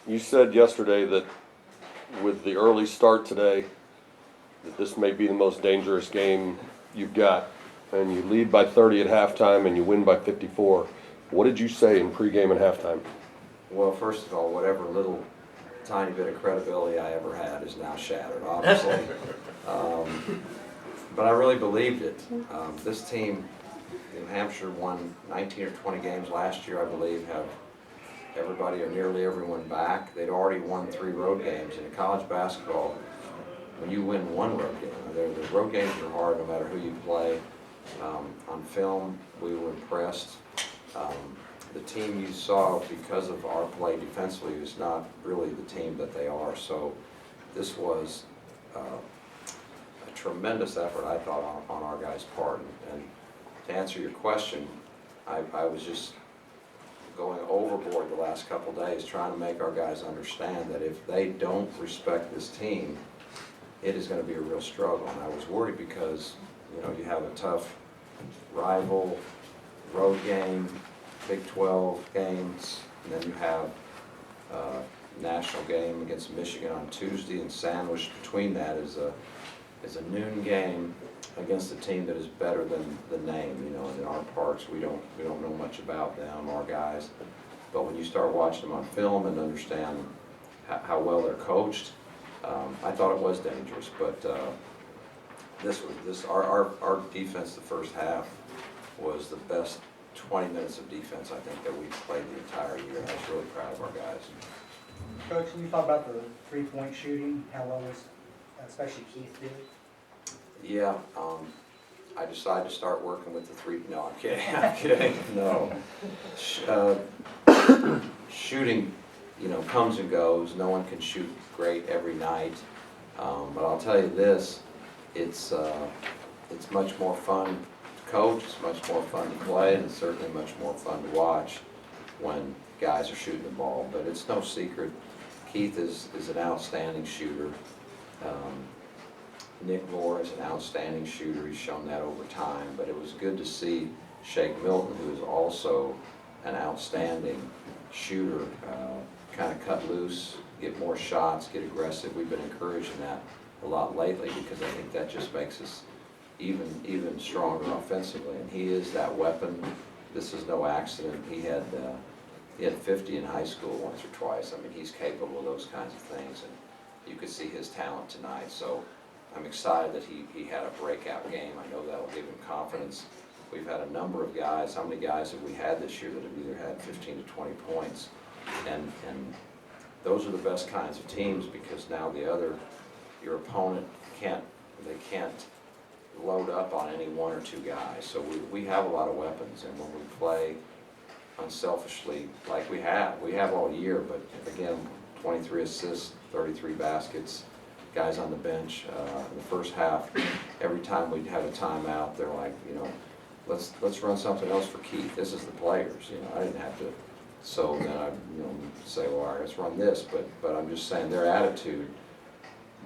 You said yesterday that with the early start today, that this may be the most dangerous game you've got, and you lead by 30 at halftime and you win by 54. What did you say in pregame and halftime? Well, first of all, whatever little tiny bit of credibility I ever had is now shattered, obviously. But I really believed it. This team, New Hampshire, won 19 or 20 games last year, I believe, have everybody or nearly everyone back. They'd already won 3 road games. In college basketball, when you win one road game, the road games are hard no matter who you play. On film, we were impressed. The team you saw, because of our play defensively, is not really the team that they are. So this was a tremendous effort, I thought, on our guys' part. And to answer your question, I was just going overboard the last couple days trying to make our guys understand that if they don't respect this team, it is going to be a real struggle. And I was worried because, you have a tough rival, road game, Big 12 games, and then you have a national game against Michigan on Tuesday, and sandwiched between that is a noon game against a team that is better than the name. And in our parts, we don't know much about them, our guys. But when you start watching them on film and understand how well they're coached, I thought it was dangerous. But our defense the first half was the best 20 minutes of defense I think that we've played the entire year. I was really proud of our guys. Coach, can you talk about the three-point shooting, how well was, especially Keith did? Yeah, I decided to start working with the three. No, I'm kidding. I'm kidding. No, shooting, comes and goes. No one can shoot great every night. But I'll tell you this: it's much more fun to coach. It's much more fun to play, and it's certainly much more fun to watch when guys are shooting the ball. But it's no secret, Keith is an outstanding shooter. Nick Moore is an outstanding shooter. He's shown that over time. But it was good to see Shake Milton, who is also an outstanding shooter, kind of cut loose, get more shots, get aggressive. We've been encouraging that a lot lately because I think that just makes us even stronger offensively. And he is that weapon. This is no accident. He had 50 in high school once or twice. I mean, he's capable of those kinds of things, and you could see his talent tonight. So I'm excited that he had a breakout game. I know that'll give him confidence. We've had a number of guys. How many guys have we had this year that have either had 15 to 20 points? And those are the best kinds of teams because now your opponent can't load up on any one or two guys. So we have a lot of weapons, and when we play unselfishly like we have all year, but again, 23 assists, 33 baskets, guys on the bench. In the first half, every time we'd have a timeout, they're like, let's run something else for Keith. This is the players. I didn't have to. So then I say, well, all right, let's run this. But I'm just saying their attitude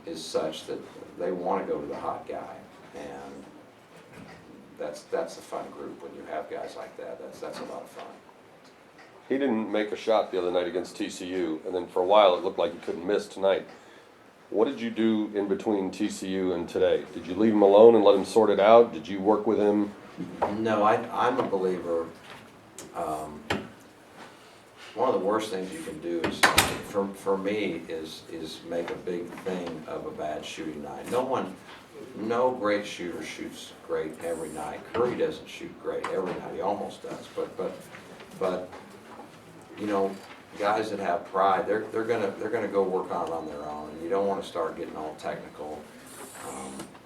is such that they want to go to the hot guy, and that's a fun group when you have guys like that. That's a lot of fun. He didn't make a shot the other night against TCU, and then for a while it looked like he couldn't miss tonight. What did you do in between TCU and today? Did you leave him alone and let him sort it out? Did you work with him? No, I'm a believer. One of the worst things you can do is, for me, is make a big thing of a bad shooting night. No great shooter shoots great every night. Curry doesn't shoot great every night. He almost does. But guys that have pride, they're gonna go work on it on their own, and you don't want to start getting all technical.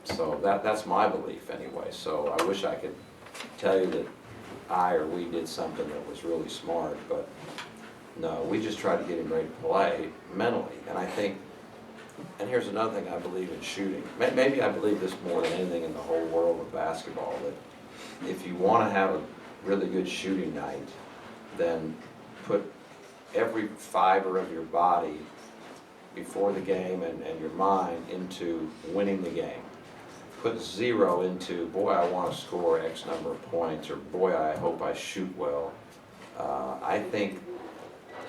So that's my belief anyway. So I wish I could tell you that I or we did something that was really smart, but no, we just tried to get him ready to play mentally. And I think, and here's another thing I believe in shooting. Maybe I believe this more than anything in the whole world of basketball, that if you want to have a really good shooting night, then put every fiber of your body before the game and your mind into winning the game. Put 0 into, boy, I want to score X number of points, or boy, I hope I shoot well. I think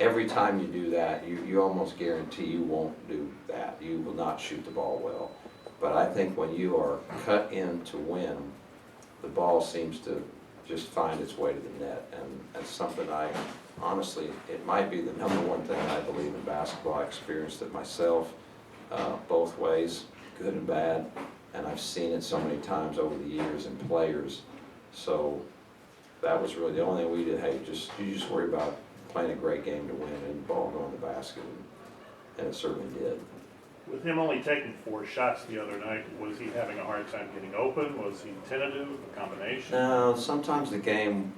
every time you do that, you almost guarantee you won't do that. You will not shoot the ball well. But I think when you are cut in to win, the ball seems to just find its way to the net. And that's something honestly, it might be the number one thing I believe in basketball. I experienced it myself, both ways, good and bad. And I've seen it so many times over the years in players. So that was really the only thing we did. Hey, you just worry about playing a great game to win and the ball going to the basket. And it certainly did. With him only taking 4 shots the other night, was he having a hard time getting open? Was he tentative, a combination? No, sometimes the game,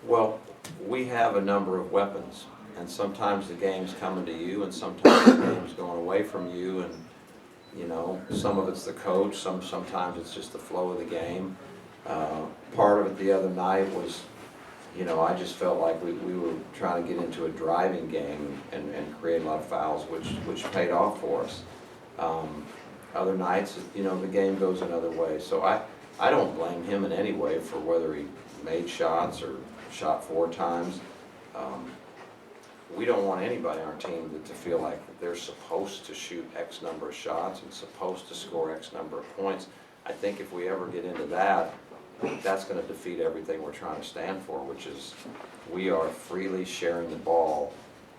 well, we have a number of weapons, and sometimes the game's coming to you, and sometimes the game's going away from you, and you know, some of it's the coach, sometimes it's just the flow of the game. Part of it the other night was, you know, I just felt like we were trying to get into a driving game and create a lot of fouls, which paid off for us. Other nights, you know, the game goes another way. So I don't blame him in any way for whether he made shots or shot 4 times. We don't want anybody on our team to feel like they're supposed to shoot X number of shots and supposed to score X number of points. I think if we ever get into that, that's going to defeat everything we're trying to stand for, which is we are freely sharing the ball,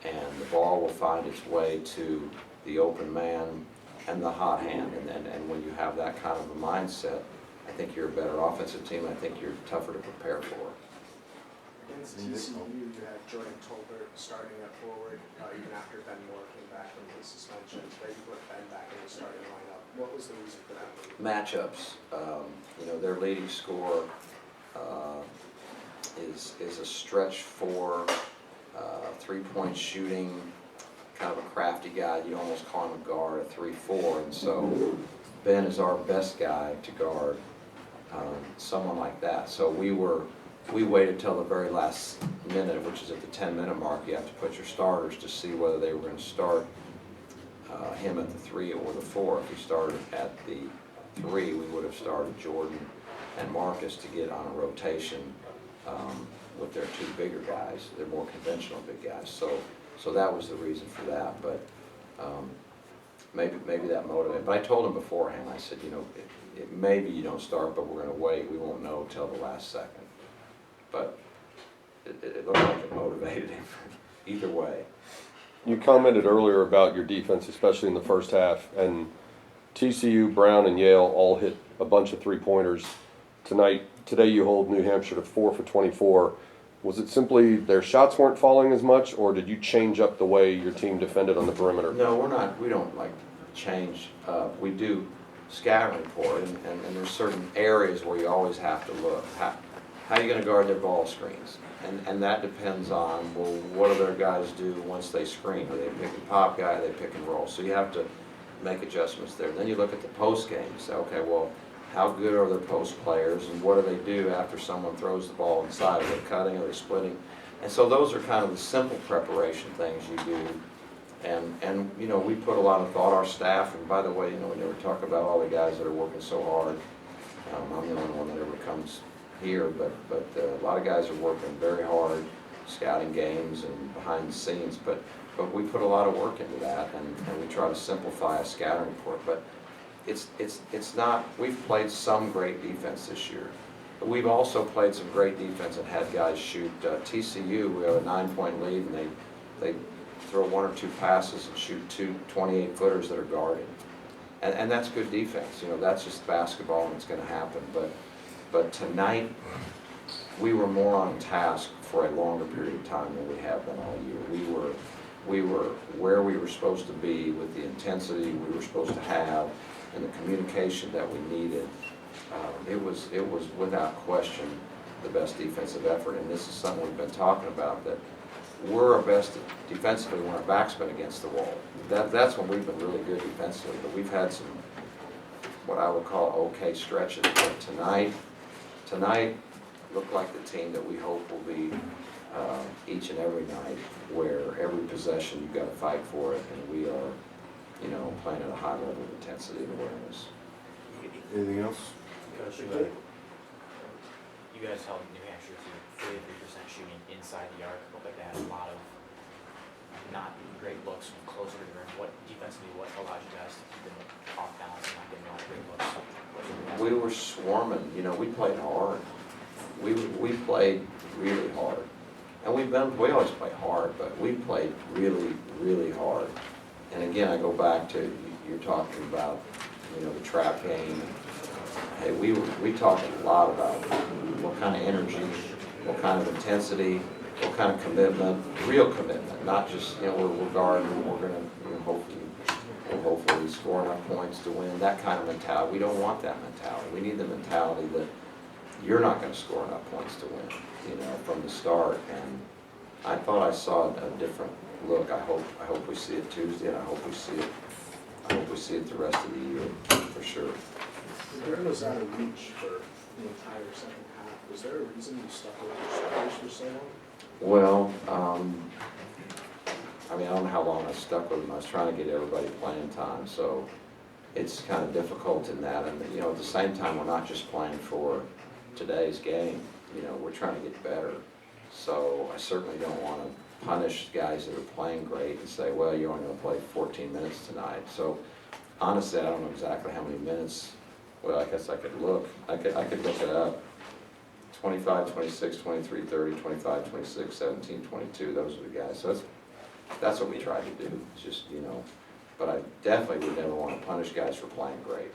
and the ball will find its way to the open man and the hot hand. And when you have that kind of a mindset, I think you're a better offensive team. I think you're tougher to prepare for. Against TCU, you had Jordan Tolbert starting at forward, even after Ben Moore came back from his suspension. But you put Ben back in the starting lineup. What was the reason for that move? Matchups. You know, their leading scorer is a stretch 4, 3-point shooting, kind of a crafty guy. You almost call him a guard, a 3-4. And so Ben is our best guy to guard someone like that. So we waited till the very last minute, which is at the 10-minute mark. You have to put your starters to see whether they were going to start him at the 3 or the 4. If he started at the 3, we would have started Jordan and Marcus to get on a rotation with their 2 bigger guys. They're more conventional big guys. So that was the reason for that. But maybe that motivated. But I told him beforehand. I said, you know, maybe you don't start, but we're going to wait. We won't know till the last second. But it looked like it motivated him either way. You commented earlier about your defense, especially in the first half, and TCU, Brown, and Yale all hit a bunch of 3-pointers today you hold New Hampshire to 4 for 24. Was it simply their shots weren't falling as much, or did you change up the way your team defended on the perimeter? No, we don't like change. We do scattering for it, and there's certain areas where you always have to look. How are you going to guard their ball screens? And that depends on, well, what do their guys do once they screen? Are they pick and pop guy? Are they pick and roll? So you have to make adjustments there. Then you look at the post game. You say, okay, well, how good are their post players, and what do they do after someone throws the ball inside? Are they cutting? Are they splitting? And so those are kind of the simple preparation things you do. And you know, we put a lot of thought, our staff, and by the way, you know, we never talk about all the guys that are working so hard. I'm the only one that ever comes here, but a lot of guys are working very hard, scouting games and behind the scenes, but we put a lot of work into that, and we try to simplify a scouting report. But it's not, we've played some great defense this year, but we've also played some great defense and had guys shoot. TCU, we have a 9-point lead, and they throw 1 or 2 passes and shoot 2 28-footers that are guarded, and that's good defense. You know, that's just basketball, and it's going to happen. But tonight, we were more on task for a longer period of time than we have been all year. We were where we were supposed to be with the intensity we were supposed to have and the communication that we needed. It was without question the best defensive effort, and this is something we've been talking about, that we're our best defensively when our back's been against the wall. That's when we've been really good defensively, but we've had some, what I would call okay stretches. But tonight looked like the team that we hope will be each and every night, where every possession you've got to fight for it, and we are, you know, playing at a high level of intensity and awareness. Anything else? Coach, you guys held New Hampshire to 43% shooting inside the arc. Looked like they had a lot of looks closer to the rim? What defensively, what allowed you guys to keep them off balance and not getting a lot of great looks? We were swarming, you know, we played hard. We played really hard. And we always play hard, but we played really, really hard. And again, I go back to, you're talking about, you know, the trap game. Hey, we talked a lot about what kind of energy, what kind of intensity, what kind of commitment, real commitment, not just, you know, we're guarding, we're gonna, you know, hopefully score enough points to win, that kind of mentality. We don't want that mentality. We need the mentality that you're not gonna score enough points to win, you know, from the start. And I thought I saw a different look. I hope we see it Tuesday, and I hope we see it the rest of the year, for sure. The game was out of reach for the entire second half. Was there a reason you stuck with your starters for so long? Well, I mean, I don't know how long I stuck with them. I was trying to get everybody playing time, so it's kind of difficult in that. And, you know, at the same time, we're not just playing for today's game. You know, we're trying to get better. So I certainly don't want to punish guys that are playing great and say, well, you're only going to play 14 minutes tonight. So honestly, I don't know exactly how many minutes. Well, I guess I could look. I could look it up. 25, 26, 23, 30, 25, 26, 17, 22. Those are the guys. So that's what we tried to do. It's just, you know, but I definitely would never want to punish guys for playing great.